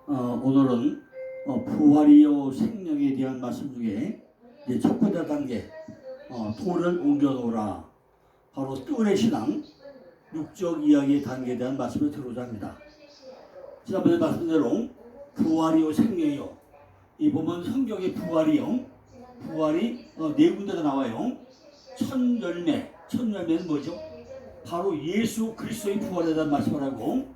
오늘은 부활이요 생명에 대한 말씀 중에 이제 첫 번째 단계 돌을 옮겨놓으라, 바로 뜰의 신앙 육적 이야기의 단계에 대한 말씀을 드리고자 합니다. 지난번에 말씀대로 부활이요 생명이요, 이 보면 성경의 부활이 네 군데가 나와요. 첫 열매는 뭐죠? 바로 예수 그리스도의 부활에 대한 말씀을 하고,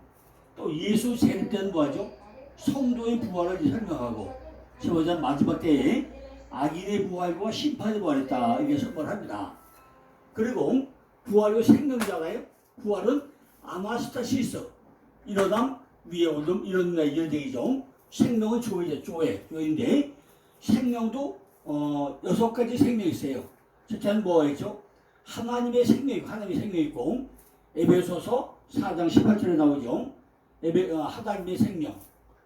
또 예수 재림 때는 뭐하죠? 성도의 부활을 설명하고, 15장 마지막 때에 악인의 부활과 심판의 부활이 있다, 이게 선포합니다. 그리고 부활이고 생명이잖아요. 부활은 아나스타시스, 일어남 위에 오름, 이런 얘기죠. 생명은 조회인데 생명도 6가지 생명이 있어요. 첫째는 뭐였죠? 하나님의 생명이 있고, 에베소서 4장 18절에 나오죠. 하나님의 생명.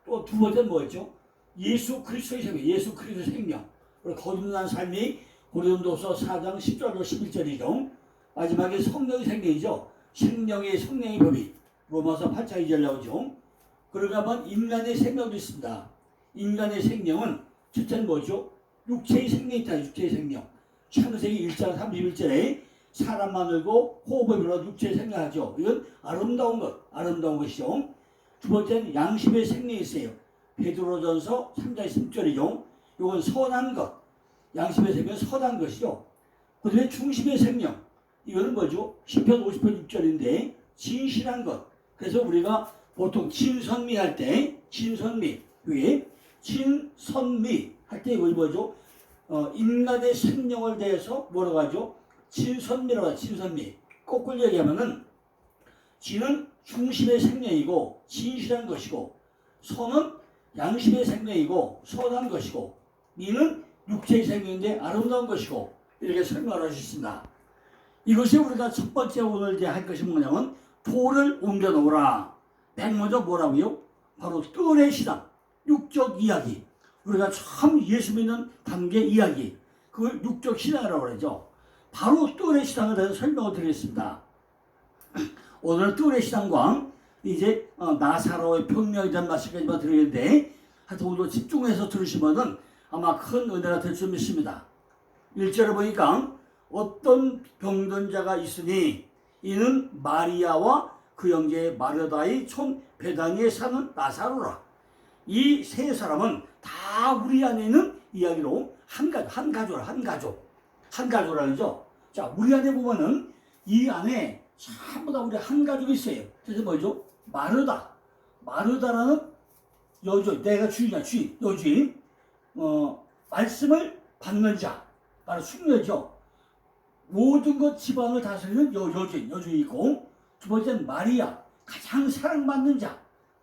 또 두 번째는 뭐였죠? 예수 그리스도의 생명. 그리고 거듭난 삶이 고린도서 4장 10절로 11절이죠. 마지막에 성령의 생명이죠. 성령의 법이 로마서 8장 2절 나오죠. 그러고 하면 인간의 생명도 있습니다. 인간의 생명은 첫째는 뭐죠? 육체의 생명이 있다. 육체의 생명. 창세기 1장 31절에 사람 만들고 호흡을 불어 육체의 생명하죠. 이건 아름다운 것이죠. 두 번째는 양심의 생명이 있어요. 베드로전서 3장 10절이죠. 이건 선한 것. 양심의 생명은 선한 것이죠. 그 다음에 중심의 생명. 이거는 뭐죠? 시편 50편 6절인데 진실한 것. 그래서 우리가 보통 진선미 할 때, 이게 진선미 할 때 이거 뭐죠? 인간의 생명을 대해서 뭐라고 하죠? 진선미라고 하죠. 진선미. 거꾸로 얘기하면은 진은 중심의 생명이고 진실한 것이고, 선은 양심의 생명이고 선한 것이고, 미는 육체의 생명인데 아름다운 것이고, 이렇게 설명할 수 있습니다. 이것이 우리가 첫 번째 오늘 이제 할 것이 뭐냐면 돌을 옮겨 놓으라. 맨 먼저 뭐라고요? 바로 뜰의 신앙, 육적 이야기. 우리가 참 예수 믿는 단계 이야기, 그걸 육적 신앙이라고 그러죠. 바로 뜰의 신앙에 대해서 설명을 드리겠습니다. 오늘 뜰의 신앙과 이제 나사로의 병명에 대한 말씀까지만 드리는데, 하여튼 오늘 집중해서 들으시면은 아마 큰 은혜가 될 줄 믿습니다. 1절에 보니까 어떤 병든 자가 있으니 이는 마리아와 그 형제 마르다의 촌 베다니에 사는 나사로라. 이 세 사람은 다 우리 안에 있는 이야기로 한 가족이라 그러죠. 자, 우리 안에 보면은 이 안에 전부 다 우리 한 가족이 있어요. 그래서 뭐죠? 마르다라는 여주인, 내가 주인이야, 여주인. 말씀을 받는 자, 바로 숙녀죠. 모든 것 집안을 다스리는 여주인이 있고, 두 번째는 마리아, 가장 사랑받는 자,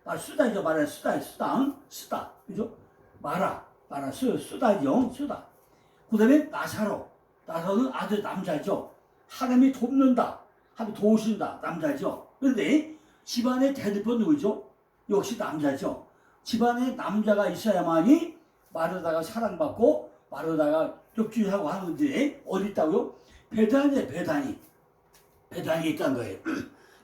바로 수다죠. 수다, 그죠? 수다죠. 그 다음에 나사로는 아들, 남자죠. 하나님이 돕는다, 하나님이 도우신다, 남자죠. 그런데 집안의 대대표 누구죠? 역시 남자죠. 집안에 남자가 있어야만이 마르다가 사랑받고 마르다가 격주하고 하는데, 어디 있다고요? 베다니에 있다는 거예요.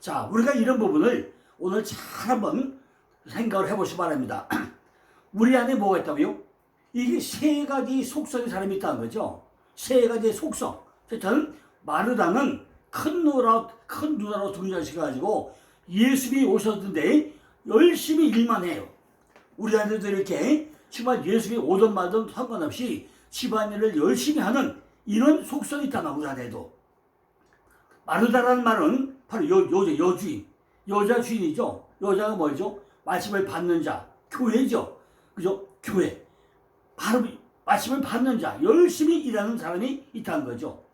자, 우리가 이런 부분을 오늘 잘 한번 생각을 해보시기 바랍니다. 우리 안에 뭐가 있다고요? 이게 세 가지 속성의 사람이 있다는 거죠. 세 가지의 속성. 저는 마르다는 큰 누나로 등장시켜가지고 예수님이 오셨는데 열심히 일만 해요. 우리 안에도 이렇게 정말 예수님이 오든 말든 상관없이 집안일을 열심히 하는 이런 속성이 있잖아, 우리 안에도. 마르다라는 말은 바로 여주인, 여자 주인이죠. 여자가 뭐죠? 말씀을 받는 자, 교회죠. 그죠? 교회. 바로 말씀을 받는 자, 열심히 일하는 사람이 있다는 거죠.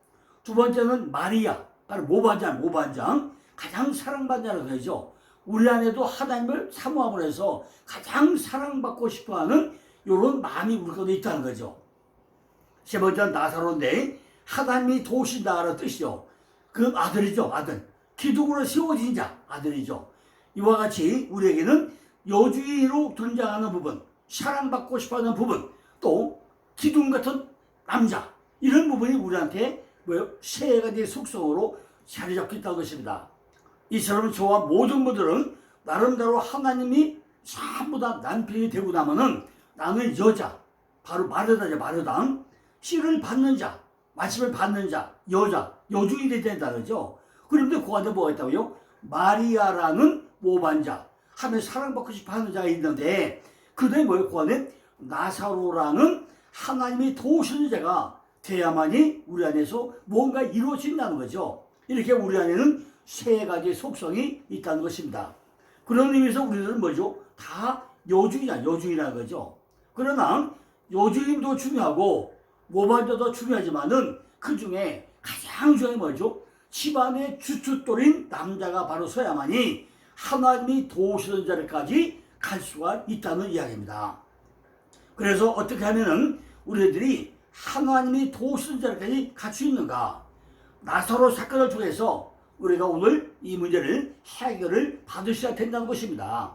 두 번째는 마리아, 바로 모반장, 가장 사랑받는 자라고 하죠. 우리 안에도 하나님을 사모함으로 해서 가장 사랑받고 싶어하는 이런 마음이 우리 가운데 있다는 거죠. 세 번째는 나사로인데 하나님이 도우신다라는 뜻이죠. 그 아들이죠. 기둥으로 세워진 자, 아들이죠. 이와 같이 우리에게는 여주인으로 등장하는 부분, 사랑받고 싶어하는 부분, 또 기둥 같은 남자, 이런 부분이 우리한테 세 가지 속성으로 자리 잡고 있다는 것입니다. 이처럼 저와 모든 분들은 나름대로 하나님이 전부 다 남편이 되고 나면은 나는 여자, 바로 마르다죠. 마르다. 씨를 받는 자, 말씀을 받는 자, 여자, 여주인이 돼야 된다 그러죠. 그런데 그 안에 뭐가 있다고요? 마리아라는 모반자, 하면 사랑받고 싶어 하는 자가 있는데, 그다음에 뭐예요? 그 안에 나사로라는 하나님이 도우시는 자가 돼야만이 우리 안에서 뭔가 이루어진다는 거죠. 이렇게 우리 안에는 세 가지 속성이 있다는 것입니다. 그런 의미에서 우리는 뭐죠? 다 여주인이라는 거죠. 그러나 여주인도 중요하고 모반자도 중요하지만은 그 중에 가장 중요한 게 뭐죠? 집안의 주춧돌인 남자가 바로 서야만이 하나님이 도우시는 자리까지 갈 수가 있다는 이야기입니다. 그래서 어떻게 하면은 우리들이 하나님이 도우시는 자리까지 갈 수 있는가? 나사로 사건을 통해서 우리가 오늘 이 문제를 해결을 받으셔야 된다는 것입니다.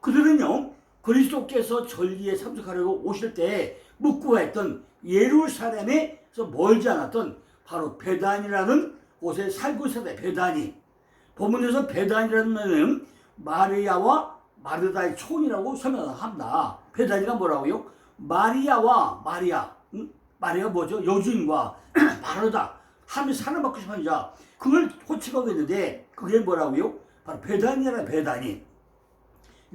그들은요, 그리스도께서 절기에 참석하려고 오실 때 묵고 했던 예루살렘에서 멀지 않았던 바로 베단이라는 곳에 살고 있었대. 베단이. 본문에서 베단이라는 말은 마리아와 마르다의 촌이라고 설명합니다. 베단이가 뭐라고요? 마리아와 마리아. 마리아가 뭐죠? 여주인과 마르다. 하면 사랑받고 싶은 자. 그걸 호칭하고 있는데 그게 뭐라고요? 바로 베단이라 베단이.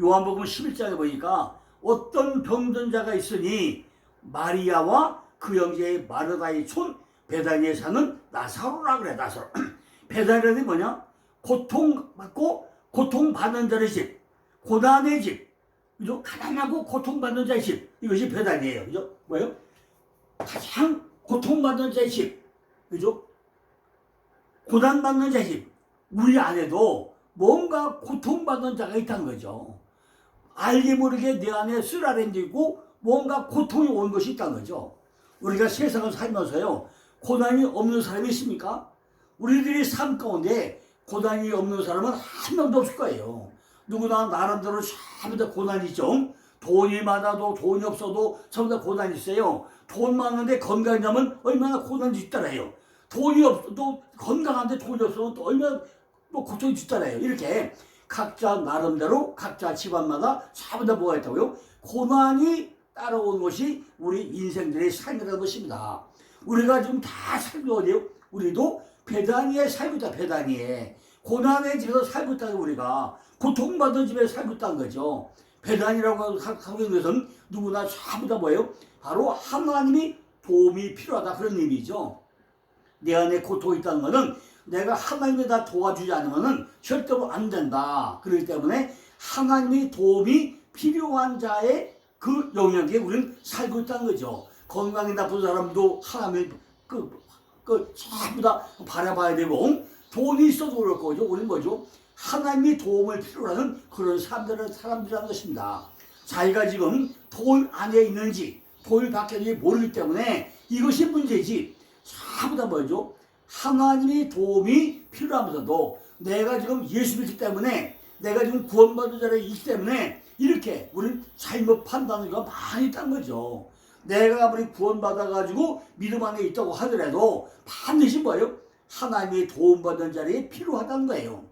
요한복음 11장에 보니까 어떤 병든 자가 있으니 마리아와 그 형제의 마르다의 촌 베다니에 사는 나사로라 그래. 나사로. 베다니라는 게 뭐냐? 고통받고 고통받는 자의 집, 고난의 집, 그죠? 가난하고 고통받는 자의 집, 이것이 베다니예요. 그죠? 뭐예요? 가장 고통받는 자의 집, 그죠? 고난받는 자의 집. 우리 안에도 뭔가 고통받는 자가 있다는 거죠. 알게 모르게 내 안에 쓰라렌도 있고 뭔가 고통이 온 것이 있다는 거죠. 우리가 세상을 살면서요, 고난이 없는 사람이 있습니까? 우리들이 삶 가운데 고난이 없는 사람은 한 명도 없을 거예요. 누구나 나름대로 전부 다 고난이 있죠. 돈이 많아도 돈이 없어도 전부 다 고난이 있어요. 돈 많은데 건강이 나면 얼마나 고난이 있더라요. 돈이 없어도 건강한데 돈이 없으면 또 얼마나 또 고통이 있더라요. 이렇게 각자 나름대로 각자 집안마다 전부 다 뭐가 있다고요? 고난이 따라온 것이 우리 인생들의 삶이라는 것입니다. 우리가 지금 다 살고 어디요? 우리도 베다니에 살고 있다. 베다니에 고난의 집에서 살고 있다는 우리가 고통받은 집에서 살고 있다는 거죠. 베다니라고 하고 있는 것은 누구나 전부 다 뭐예요? 바로 하나님이 도움이 필요하다 그런 의미죠. 내 안에 고통이 있다는 것은 내가 하나님이 다 도와주지 않으면 절대로 안 된다. 그렇기 때문에 하나님이 도움이 필요한 자의 그 영역에 우리는 살고 있다는 거죠. 건강이 나쁜 사람도 하나님의 전부 다 바라봐야 되고 돈이 있어도 그럴 거죠. 우리는 뭐죠? 하나님이 도움을 필요로 하는 그런 사람들이라는 것입니다. 자기가 지금 돈 안에 있는지 돈 밖에 있는지 모르기 때문에 이것이 문제지. 전부 다 뭐죠? 하나님의 도움이 필요하면서도 내가 지금 예수 믿기 때문에 내가 지금 구원받은 자리에 있기 때문에 이렇게 우리는 잘못 판단하는 게 많이 있다는 거죠. 내가 아무리 구원받아가지고 믿음 안에 있다고 하더라도 반드시 뭐예요? 하나님의 도움받는 자리에 필요하다는 거예요.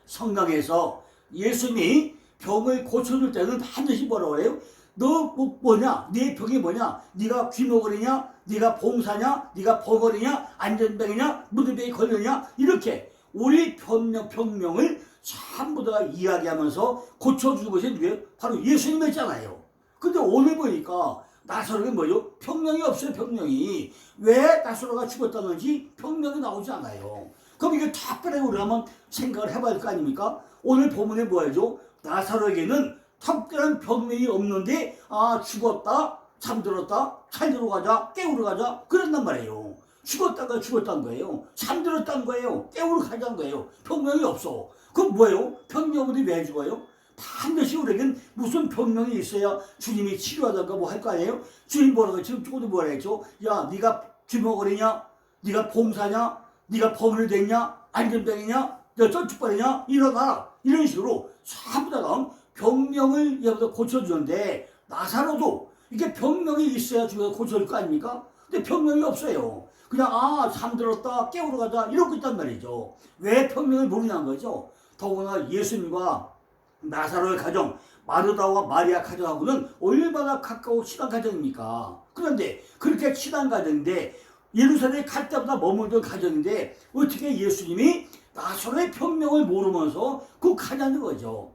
성경에서 예수님이 병을 고쳐줄 때는 반드시 뭐라고 그래요? 너 뭐냐? 네 병이 뭐냐? 네가 귀머거리냐? 네가 봉사냐? 네가 버거리냐? 안전병이냐? 무드병이 걸렸냐? 이렇게 우리 병명을 전부 다 이야기하면서 고쳐주는 것이 누구예요? 바로 예수님이었잖아요. 근데 오늘 보니까 나사로가 뭐죠? 병명이 없어요. 병명이. 왜 나사로가 죽었다는지 병명이 나오지 않아요. 그럼 이게 특별히 우리가 한번 생각을 해봐야 될 거 아닙니까? 오늘 본문에 뭐죠? 나사로에게는 특별한 병명이 없는데 죽었다, 잠들었다, 살리러 가자, 깨우러 가자 그런단 말이에요. 죽었다가 죽었다는 거예요. 잠들었다는 거예요. 깨우러 가자는 거예요. 병명이 없어. 그럼 뭐예요? 병명이 왜 죽어요? 반드시 우리에겐 무슨 병명이 있어야 주님이 치료하던가 뭐 할 거 아니에요? 주님 뭐라고 지금 조금 뭐라 했죠? 야, 네가 귀머거리냐? 네가 봉사냐? 네가 버물이 됐냐? 안전병이냐? 너 쩔쭉거리냐? 일어나라. 이런 식으로 전부 다가 병명을 고쳐주는데 나사로도 이게 병명이 있어야 주가 고쳐줄 거 아닙니까? 근데 병명이 없어요. 그냥 잠들었다 깨우러 가자 이러고 있단 말이죠. 왜 평명을 모르냐는 거죠. 더구나 예수님과 나사로의 가정, 마르다와 마리아 가정하고는 얼마나 가까운 친한 가정입니까? 그런데 그렇게 친한 가정인데 예루살렘에 갈 때마다 머물던 가정인데 어떻게 예수님이 나사로의 평명을 모르면서 그 가냐는 거죠.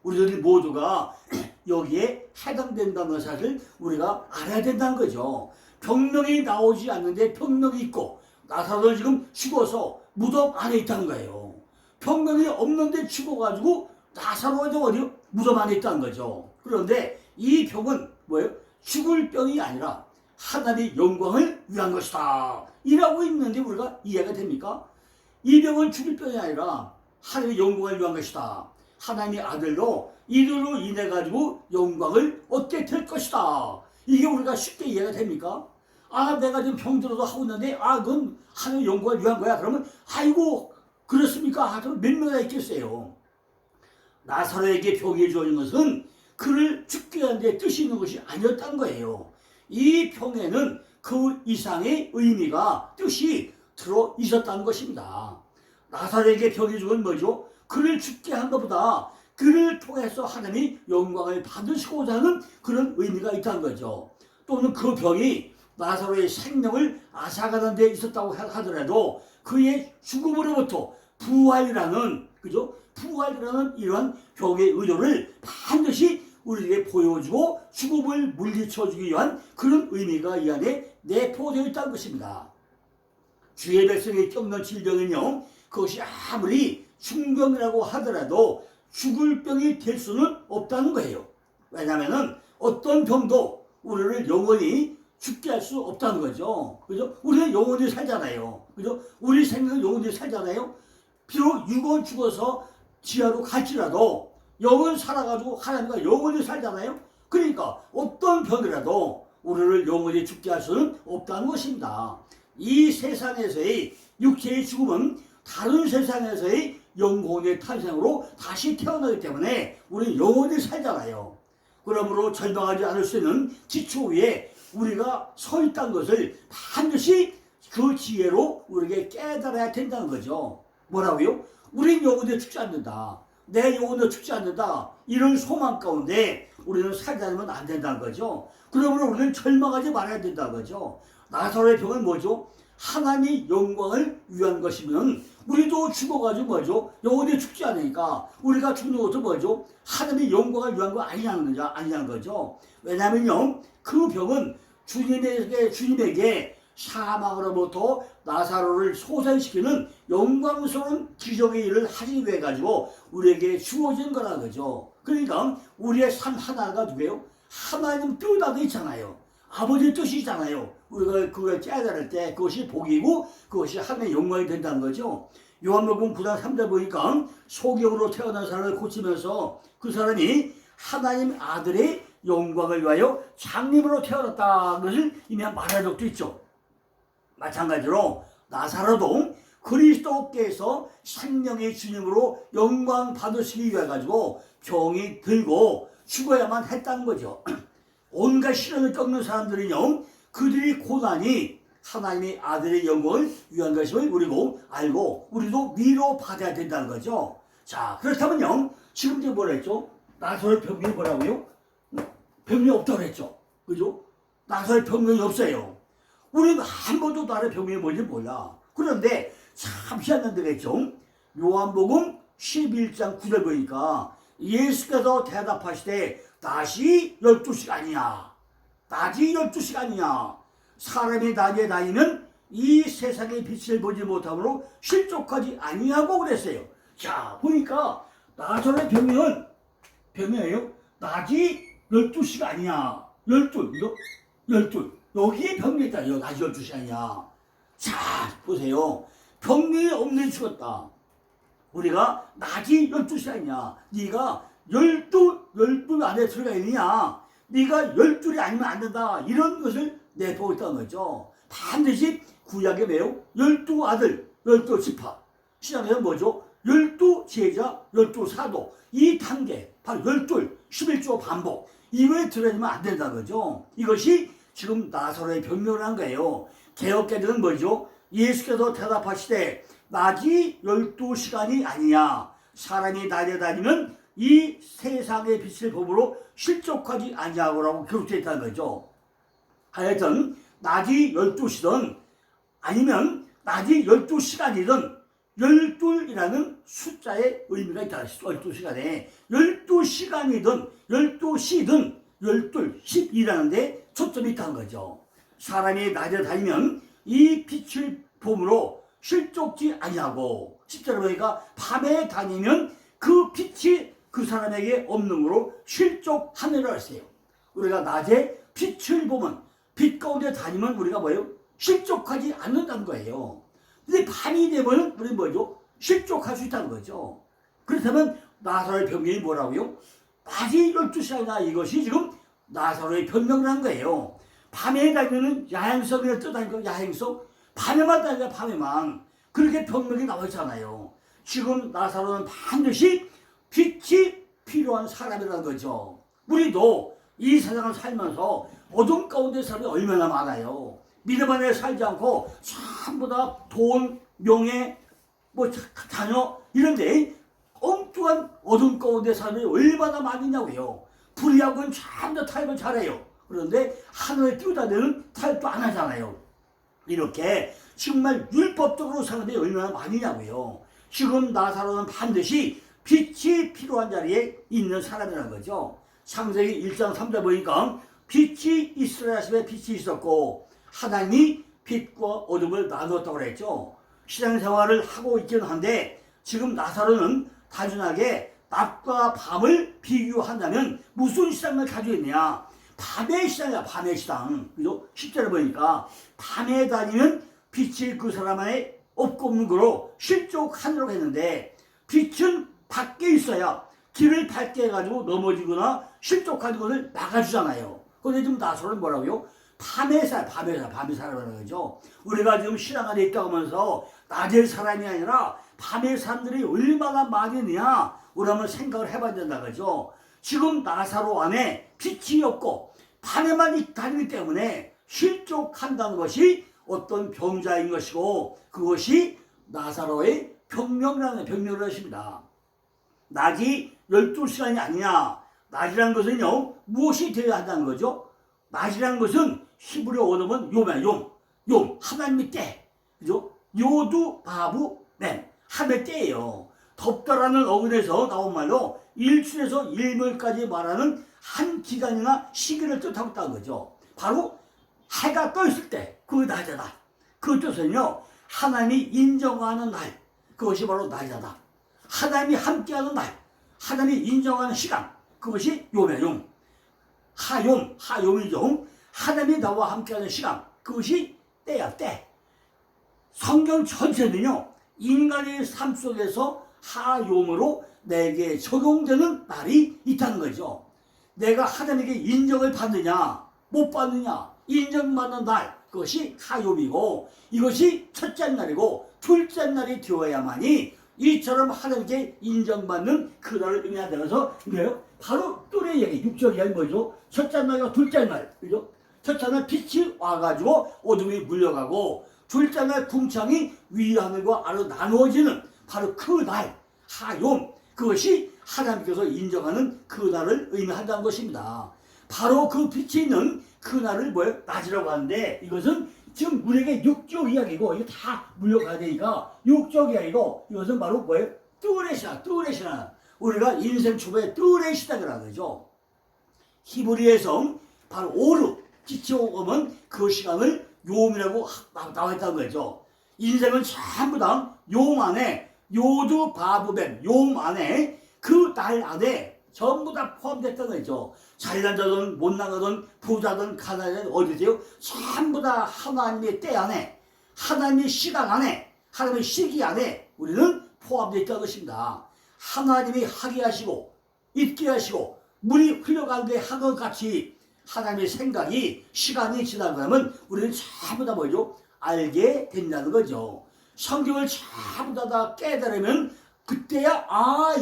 우리들이 모두가 여기에 해당된다는 사실을 우리가 알아야 된다는 거죠. 병명이 나오지 않는데 병명이 있고 나사로는 지금 죽어서 무덤 안에 있다는 거예요. 병명이 없는데 죽어가지고 나사로가 어디요? 무덤 안에 있다는 거죠. 그런데 이 병은 뭐예요? 죽을 병이 아니라 하나님의 영광을 위한 것이다 이라고 있는데 우리가 이해가 됩니까? 이 병은 죽을 병이 아니라 하나님의 영광을 위한 것이다. 하나님의 아들로 이들로 인해 가지고 영광을 얻게 될 것이다. 이게 우리가 쉽게 이해가 됩니까? 내가 지금 병들어도 하고 있는데 그건 하나님의 영광을 위한 거야. 그러면 아이고 그렇습니까? 몇 명이나 있겠어요. 나사로에게 병이 주어진 것은 그를 죽게 하는 데 뜻이 있는 것이 아니었다는 거예요. 이 병에는 그 이상의 의미가 뜻이 들어 있었다는 것입니다. 나사로에게 병이 준 건 뭐죠? 그를 죽게 한 것보다 그를 통해서 하나님이 영광을 받으시고자 하는 그런 의미가 있다는 거죠. 또는 그 병이 나사로의 생명을 앗아가는 데 있었다고 하더라도 그의 죽음으로부터 부활이라는 이러한 병의 의도를 반드시 우리에게 보여주고 죽음을 물리쳐주기 위한 그런 의미가 이 안에 내포되어 있다는 것입니다. 주의 백성이 겪는 질병은요, 그것이 아무리 중병이라고 하더라도 죽을 병이 될 수는 없다는 거예요. 왜냐하면 어떤 병도 우리를 영원히 죽게 할 수 없다는 거죠. 그죠? 우리는 영원히 살잖아요. 그죠? 우리 생명은 영원히 살잖아요. 비록 육은 죽어서 지하로 갈지라도 영은 살아가지고 하나님과 영원히 살잖아요. 그러니까 어떤 병이라도 우리를 영원히 죽게 할 수는 없다는 것입니다. 이 세상에서의 육체의 죽음은 다른 세상에서의 영혼의 탄생으로 다시 태어나기 때문에 우리는 영원히 살잖아요. 그러므로 절망하지 않을 수 있는 지초 위에 우리가 서 있다는 것을 반드시 그 지혜로 우리에게 깨달아야 된다는 거죠. 뭐라고요? 우린 영혼에 죽지 않는다. 내 영혼에 죽지 않는다. 이런 소망 가운데 우리는 살지 않으면 안 된다는 거죠. 그러므로 우리는 절망하지 말아야 된다는 거죠. 나사로의 병은 뭐죠? 하나님의 영광을 위한 것이면 우리도 죽어가지고 뭐죠? 영원히 죽지 않으니까 우리가 죽는 것도 뭐죠? 하나님의 영광을 위한 거 아니냐는 거죠. 왜냐하면요, 그 병은 주님에게 사망으로부터 나사로를 소생시키는 영광스러운 기적의 일을 하기 위해 가지고 우리에게 주어진 거라는 거죠. 그러니까 우리의 삶 하나가 누구예요? 하나님 뜻 안에 있잖아요. 아버지 뜻이잖아요. 우리가 그걸 깨달을 때 그것이 복이고 그것이 하나님의 영광이 된다는 거죠. 요한복음 9장 3절 보니까 소경으로 태어난 사람을 고치면서 그 사람이 하나님 아들의 영광을 위하여 장님으로 태어났다는 것을 이미 말한 적도 있죠. 마찬가지로 나사로도 그리스도께서 생명의 주님으로 영광 받으시기 위해 가지고 병이 들고 죽어야만 했다는 거죠. 온갖 시련을 겪는 사람들은요, 그들이 고난이 하나님의 아들의 영광을 위한 것임을 우리도 알고 우리도 위로받아야 된다는 거죠. 자, 그렇다면요, 지금 이제 뭐라 했죠? 나사로의 병명이 뭐라고요? 병명이 없다고 했죠. 그죠? 나사로의 병명이 없어요. 우리는 한 번도 나의 병명이 뭔지 몰라. 그런데 잠시 안 되겠죠? 요한복음 11장 9절 보니까 예수께서 대답하시되 낮이 12시간이냐? 낮이 12시간이냐? 사람이 낮에 다니면 이 세상의 빛을 보지 못함으로 실족하지 아니하고 그랬어요. 자, 보니까 나사로의 병명이에요. 낮이 12시간이냐? 12. 여기에 병명이 있다. 낮이 12시간이냐? 자, 보세요. 병명이 없는 죽었다. 우리가 낮이 12시간이냐? 네가 12 안에 들어가 있느냐? 네가 12이 아니면 안 된다. 이런 것을 내포하고 있다는 거죠. 반드시 구약에 매우 12아들, 12지파. 신약에는 뭐죠? 12제자, 12사도. 이 단계, 바로 11조 반복. 이거에 들어가면 안 된다는 거죠. 이것이 지금 나사로의 변명을 한 거예요. 개혁개정은 뭐죠? 예수께서 대답하시되 낮이 12시간이 아니냐. 사람이 낮에 다니면 이 세상의 빛을 보므로 실족하지 아니하고라고 기록되어 있다는 거죠. 하여튼 낮이 12시든 아니면 낮이 12시간이든 12이라는 숫자의 의미가 있다. 12시간에 12시간이든 12시든 12, 12라는 데 초점이 있다는 거죠. 사람이 낮에 다니면 이 빛을 봄으로 실족지 아니하고, 실제로 보니까 밤에 다니면 그 빛이 그 사람에게 없는으로 실족하느라 했어요. 우리가 낮에 빛을 보면, 빛 가운데 다니면 우리가 뭐예요? 실족하지 않는다는 거예요. 근데 밤이 되면 우리는 뭐죠? 실족할 수 있다는 거죠. 그렇다면 나사로의 변명이 뭐라고요? 낮이 12시간이나 이것이 지금 나사로의 변명을 한 거예요. 밤에 다니면 야행성이라 뜻하니까 야행성? 밤에만 다니냐, 밤에만. 그렇게 변명이 나와 있잖아요. 지금 나사로는 반드시 빛이 필요한 사람이라는 거죠. 우리도 이 세상을 살면서 어둠 가운데 사람이 얼마나 많아요. 믿음 안에 살지 않고 전부 다 돈, 명예, 자녀 이런데 엉뚱한 어둠 가운데 사람이 얼마나 많으냐고요. 불의하고는 전부 다 타협을 잘해요. 그런데 하늘에 띄우다대는 타협도 안 하잖아요. 이렇게 정말 율법적으로 사는 데 얼마나 많으냐고요. 지금 나사로는 반드시 빛이 필요한 자리에 있는 사람이라는 거죠. 창세기 1장 3절 보니까 빛이 이스라엘 하심에 빛이 있었고 하나님이 빛과 어둠을 나누었다고 그랬죠. 신앙생활을 하고 있기는 한데 지금 나사로는 단순하게 낮과 밤을 비교한다면 무슨 시장을 가지고 있느냐. 밤의 시장이야, 밤의 시장. 그죠? 10절에 보니까 밤에 다니면 빛이 그 사람 안에 없고 없는 거로 실족하느라고 했는데 빛은 밖에 있어야 길을 밝게 해가지고 넘어지거나 실족하는 것을 막아주잖아요. 그런데 지금 나사로는 뭐라고요? 밤에 살아라는 거죠. 우리가 지금 신앙 안에 있다고 하면서 낮의 사람이 아니라 밤의 사람들이 얼마나 많이 있느냐 우리 한번 생각을 해봐야 된다 그죠. 지금 나사로 안에 빛이 없고 밤에만 다니기 때문에 실족한다는 것이 어떤 병자인 것이고 그것이 나사로의 병명이라는 것입니다. 낮이 12시간이 아니냐. 낮이라는 것은요 무엇이 되어야 한다는 거죠? 낮이라는 것은 히브리어 언어는 욤이야. 욤 하나님의 때, 그죠? 요두 바부 맨 하나님의 때예요. 덥다라는 어근에서 나온 말로 일출에서 일몰까지 말하는 한 기간이나 시기를 뜻하고 있다는 거죠. 바로 해가 떠 있을 때 그 낮이다. 그 뜻은요 하나님이 인정하는 날, 그것이 바로 낮이다. 하나님이 함께하는 날, 하나님이 인정하는 시간, 그것이 욤이야. 욤. 하욤이죠. 하나님이 나와 함께하는 시간, 그것이 때야, 때. 성경 전체는요 인간의 삶 속에서 하욤으로 내게 적용되는 날이 있다는 거죠. 내가 하나님에게 인정을 받느냐 못 받느냐 인정받는 날, 그것이 하욤이고 이것이 첫째 날이고 둘째 날이 되어야만이 이처럼 하나님께 인정받는 그날을 의미한다면서 그래요? 바로 뚜레 얘기 6절 이야기 뭐죠? 첫째 날과 둘째 날, 그죠? 첫째 날 빛이 와가지고 어둠이 물려가고 둘째 날 궁창이 위하늘과 아래로 나누어지는 바로 그 날, 하욤, 그것이 하나님께서 인정하는 그 날을 의미한다는 것입니다. 바로 그 빛이 있는 그 날을 뭐예요? 낮이라고 하는데 이것은 지금 우리에게 육적 이야기고 이게 다 물려가야 되니까 육적 이야기고 이것은 바로 뭐예요? 뚜레시나 우리가 인생 초반에 뚜레시다라는 거죠. 히브리에서 바로 오르 빛이 오면 그 시간을 욤이라고 나와 있다는 거죠. 인생은 전부 다 욤 안에 요두 바브벤 욤 안에 그 날 안에 전부 다 포함됐다는 거죠. 잘난 자든 못난 자든 부자든 가난하든 어디세요? 전부 다 하나님의 때 안에 하나님의 시간 안에 하나님의 시기 안에 우리는 포함되어 있다는 것입니다. 하나님이 하게 하시고 있게 하시고 물이 흘러가는데 한 것 같이 하나님의 생각이 시간이 지나가면 우리는 전부 다 뭐죠? 알게 된다는 거죠. 성경을 전부 다 깨달으면 그때야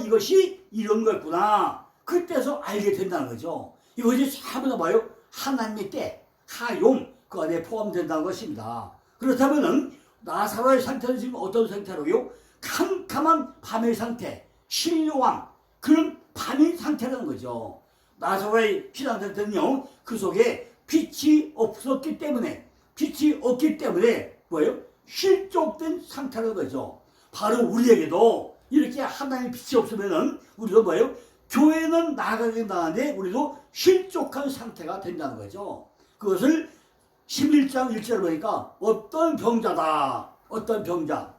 이것이 이런 거였구나. 그때서 알게 된다는 거죠. 이것이 전부 다 뭐예요? 하나님의 때, 하욤 그 안에 포함된다는 것입니다. 그렇다면은 나사로의 상태는 지금 어떤 상태로요? 캄캄한 밤의 상태, 신묘한 그런 밤의 상태라는 거죠. 나사로의 신앙 상태는요, 그 속에 빛이 없기 때문에 뭐예요? 실족된 상태라는 거죠. 바로 우리에게도 이렇게 하나님의 빛이 없으면은 우리도 뭐예요? 교회는 나가긴 나가는데 우리도 실족한 상태가 된다는 거죠. 그것을 11장 1절을 보니까 어떤 병자다. 어떤 병자.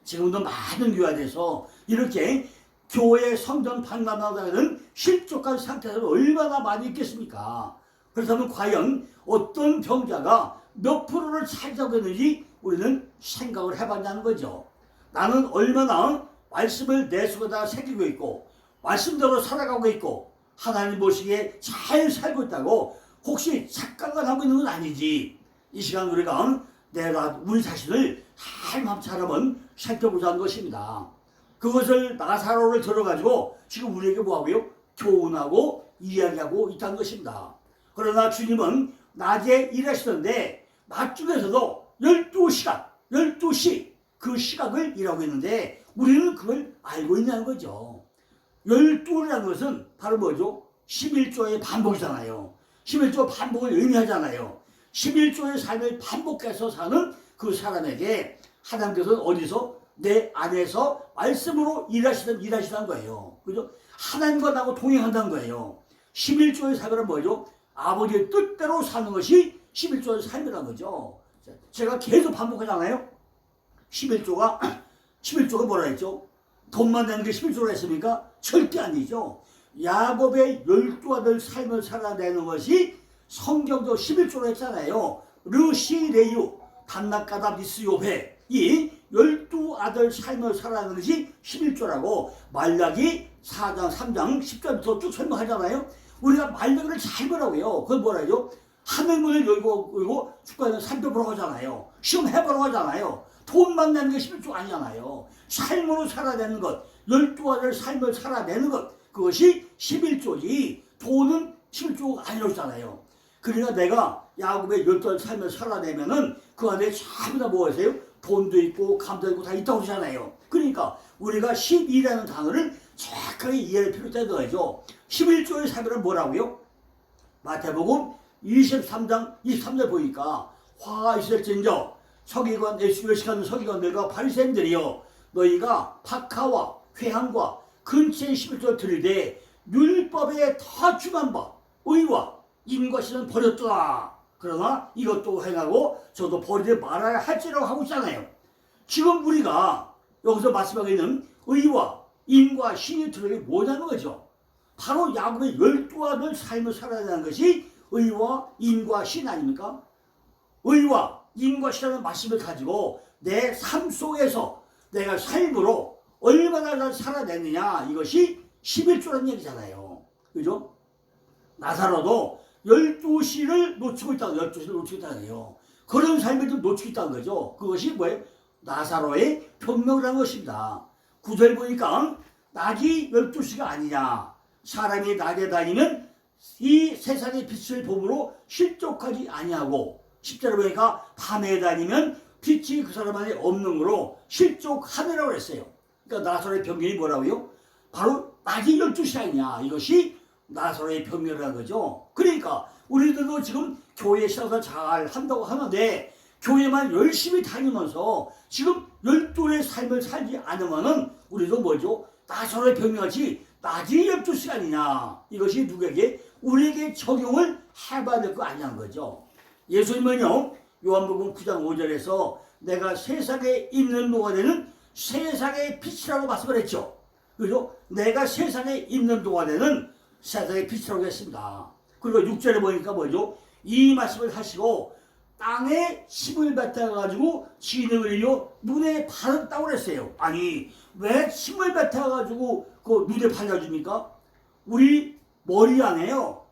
지금도 많은 교회 안에서 이렇게 교회 성전 방문하다는 실족한 상태에서 얼마나 많이 있겠습니까? 그렇다면 과연 어떤 병자가 몇 프로를 차지하고 있는지 우리는 생각을 해봤냐는 거죠. 나는 얼마나 말씀을 내 속에다 새기고 있고 말씀대로 살아가고 있고 하나님 보시기에 잘 살고 있다고 혹시 착각을 하고 있는 건 아니지. 이 시간 우리가 우리 자신을 잘 한번 살펴보자 하는 것입니다. 그것을 나사로를 들어가지고 지금 우리에게 뭐하고요? 교훈하고 이야기하고 있다는 것입니다. 그러나 주님은 낮에 일하시던데 낮 중에서도 12시 그 시각을 일하고 있는데 우리는 그걸 알고 있냐는 거죠. 12라는 것은 바로 뭐죠? 11조의 반복이잖아요. 11조 반복을 의미하잖아요. 11조의 삶을 반복해서 사는 그 사람에게 하나님께서는 어디서? 내 안에서 말씀으로 일하시는 거예요. 그죠? 하나님과 나하고 동행한다는 거예요. 11조의 삶은 뭐죠? 아버지의 뜻대로 사는 것이 11조의 삶이라는 거죠. 제가 계속 반복하잖아요. 11조가 뭐라 했죠? 돈만 내는 게 11조로 했습니까? 절대 아니죠. 야곱의 12아들 삶을 살아내는 것이 성경적 11조로 했잖아요. 르시레유, 단나까다 미스요베, 이 12아들 삶을 살아내는 것이 11조라고 말라기 4장, 3장, 10절부터 쭉 설명하잖아요. 우리가 말라기를 잘 보라고요. 그건 뭐라죠? 하늘문을 열고 축구하는 살펴보러 가잖아요. 시험 해보러 가잖아요. 돈만 내는 게 11조 아니잖아요. 삶으로 살아내는 것, 12아들 삶을 살아내는 것, 그것이 11조지 돈은 11조가 아니었잖아요. 그러니까 내가 야곱의 12아들 삶을 살아내면은 그 안에 전부 다 뭐하세요? 돈도 있고 감도 있고 다 있다고 그러잖아요. 그러니까 우리가 12라는 단어를 정확하게 이해할 필요가 있는 거죠. 11조의 삶이란 뭐라고요? 마태복음 23장 23절 보니까 화가 있을진저 서기관 예수를 서기관들과 바리새인들이여 너희가 박하와 회향과 근처의 11조를 들이되 율법에 다 중한 바 의와 인과 신은 버렸더라. 그러나 이것도 행하고 저도 버리지 말아야 할지라고 하고 있잖아요. 지금 우리가 여기서 말씀하고 있는 의와 인과 신이 들어있는 게 뭐냐는 거죠. 바로 야곱의 12아들 삶을 살아내는 것이 의와 인과 신 아닙니까? 의와 인과 신이라는 말씀을 가지고 내 삶 속에서 내가 삶으로 얼마나 잘 살아내느냐, 이것이 11조라는 얘기잖아요. 그죠? 나사로도 12시를 놓치고 있다는 거예요. 그런 삶을 좀 놓치고 있다는 거죠. 그것이 뭐예요? 나사로의 변명이라는 것입니다. 9절 보니까 낮이 12시가 아니냐. 사람이 낮에 다니면 이 세상의 빛을 보므로 실족하지 아니하고 10절에 보니까 밤에 다니면 빛이 그 사람 안에 없는 거로 실족하느라고 했어요. 그러니까 나사로의 변명이 뭐라고요? 바로 낮이 12시 아니냐. 이것이 나사로의 변명이라는 거죠. 그러니까 우리들도 지금 교회 신앙생활 잘 한다고 하는데 교회만 열심히 다니면서 지금 12의 삶을 살지 않으면은 우리도 뭐죠? 나사로의 변명같이 낮이 12시간이냐. 이것이 누구에게? 우리에게 적용을 해봐야 될 거 아니냐는 거죠. 예수님은요, 요한복음 9장 5절에서 내가 세상에 있는 동안에는 세상의 빛이라고 말씀을 했죠. 그죠? 내가 세상에 있는 동안에는 세상의 빛이라고 했습니다. 그리고 6절에 보니까 뭐죠? 이 말씀을 하시고 땅에 심을 뱉어가지고 진흙을 이려 눈에 바르다고 그랬어요. 아니, 왜 심을 뱉어가지고 그 눈에 발라줍니까? 우리 머리 안에요,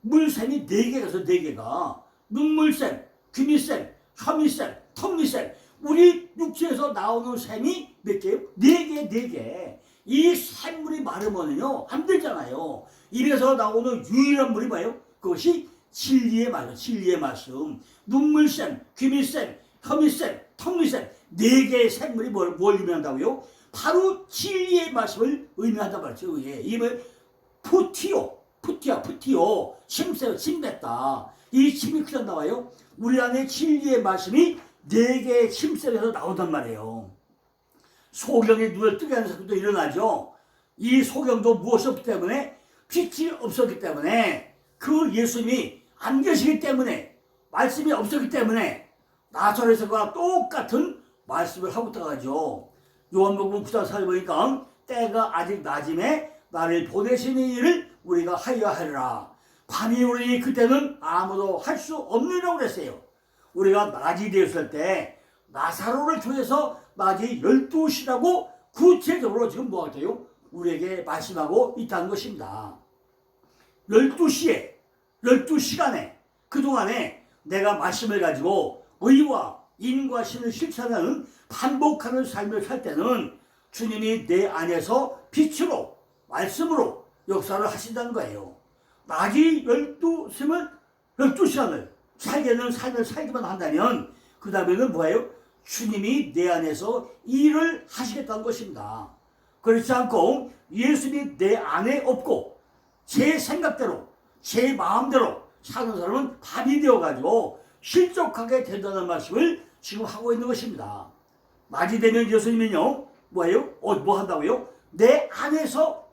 물샘이 4개가 있어요. 4개가. 눈물샘, 귀미샘, 혀미샘, 턱미샘. 우리 육체에서 나오는 샘이 몇 개요? 4개, 4개. 이 샘물이 마르면요 안 되잖아요. 입에서 나오는 유일한 물이 뭐예요? 그것이 진리의 말씀, 진리의 말씀. 눈물샘, 귀미샘, 터미셈 네 개의 샘물이 뭘 의미한다고요? 바로 진리의 말씀을 의미한단 말이죠. 이게 푸티오 침뱉다. 이 침이 그냥 나와요. 우리 안에 진리의 말씀이 네 개의 침샘에서 나온단 말이에요. 소경이 눈을 뜨게 하는 사건도 일어나죠. 이 소경도 무엇이 없기 때문에, 빛이 없었기 때문에, 그 예수님이 안 계시기 때문에, 말씀이 없었기 때문에 나사렛과 똑같은 말씀을 하고 있다가죠. 요한복음 9장 4절 보니까 때가 아직 낮음에 나를 보내시는 일을 우리가 하여야 하리라. 밤이 오르니 그때는 아무도 할 수 없느라고 그랬어요. 우리가 낮이 되었을 때 나사로를 통해서 낮이 12시라고 구체적으로 지금 뭐 같아요? 우리에게 말씀하고 있다는 것입니다. 12시간에 그동안에 내가 말씀을 가지고 의와 인과 신을 실천하는 반복하는 삶을 살 때는 주님이 내 안에서 빛으로 말씀으로 역사를 하신다는 거예요. 낮이 12시간을 살게 되는 삶을 살기만 한다면 그 다음에는 뭐예요? 주님이 내 안에서 일을 하시겠다는 것입니다. 그렇지 않고 예수님이 내 안에 없고 제 생각대로 제 마음대로 사는 사람은 밥이 되어가지고 실족하게 된다는 말씀을 지금 하고 있는 것입니다. 낮이 되면 예수님은요 뭐예요? 뭐 한다고요? 내 안에서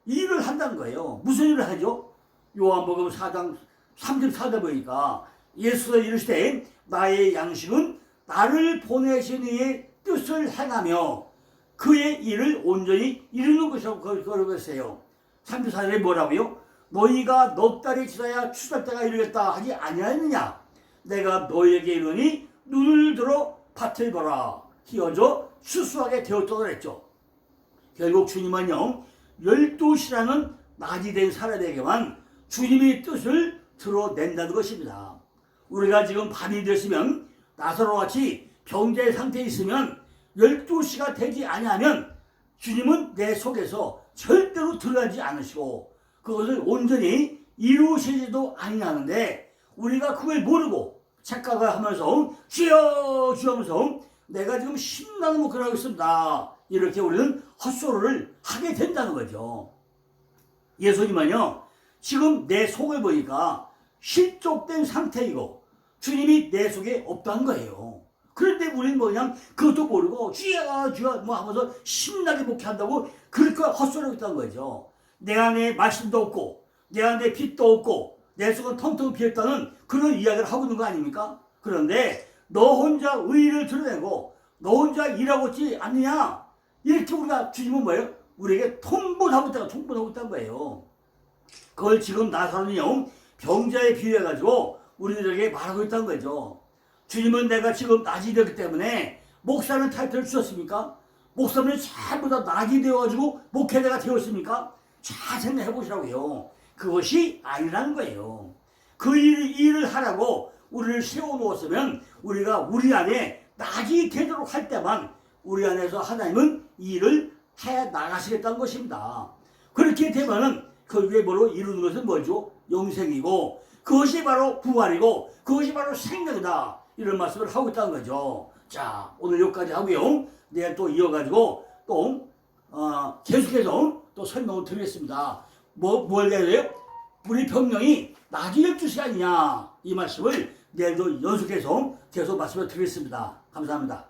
일을 한다는 거예요. 무슨 일을 하죠? 요한복음 4장 34절 보니까 예수가 이르시되 나의 양식은 나를 보내신 이의 뜻을 행하며 그의 일을 온전히 이루는 것이라고 그러고 있어요. 34절에 뭐라고요? 너희가 넉 달이 지나야 추수할 때가 이르겠다 하지 아니하느냐? 내가 너희에게 이르니 눈을 들어 밭을 보라. 휘어져 추수하게 되었다고 그랬죠. 결국 주님은요 12시라는 낮이 된 사람에게만 주님의 뜻을 드러낸다는 것입니다. 우리가 지금 밤이 됐으면 나사로같이 병자의 상태에 있으면 12시가 되지 아니하면 주님은 내 속에서 절대로 드러나지 않으시고 그것을 온전히 이루시지도 아니하는데 우리가 그걸 모르고 착각을 하면서 주여 주여 하면서 내가 지금 신나는 목회를 하고 있습니다. 이렇게 우리는 헛소리를 하게 된다는 거죠. 예수님은요 지금 내 속을 보니까 실족된 상태이고 주님이 내 속에 없다는 거예요. 그런데 우리는 그냥 그것도 모르고 주여 주여 뭐 하면서 신나게 목회한다고 그렇게 헛소리하고 있다는 거죠. 내 안에 말씀도 없고 내 안에 빛도 없고 내 속은 텅텅 비었다는 그런 이야기를 하고 있는 거 아닙니까? 그런데 너 혼자 의의를 드러내고 너 혼자 일하고 있지 않느냐? 이렇게 우리가 주님은 뭐예요? 우리에게 통보하고 있다는 거예요. 그걸 지금 나사로는요 병자에 비유해가지고 우리들에게 말하고 있다는 거죠. 주님은 내가 지금 낮이 되기 때문에 목사는 타이틀을 주셨습니까? 목사는 전부 다 낮이 되어가지고 목회자가 되었습니까? 잘 생각해 보시라고요. 그것이 아니라는 거예요. 그 일을 하라고 우리를 세워놓았으면 우리가 우리 안에 낮이 되도록 할 때만 우리 안에서 하나님은 이 일을 해 나가시겠다는 것입니다. 그렇게 되면은 그 위에 뭐로 이루는 것은 뭐죠? 영생이고 그것이 바로 부활이고 그것이 바로 생명이다. 이런 말씀을 하고 있다는 거죠. 자, 오늘 여기까지 하고요. 내일 또 이어가지고 또 계속해서 또 설명을 드리겠습니다. 뭘 해야 돼요? 우리 병령이 낮이 12시간이냐 이 말씀을 내일도 연속해서 계속 말씀을 드리겠습니다. 감사합니다.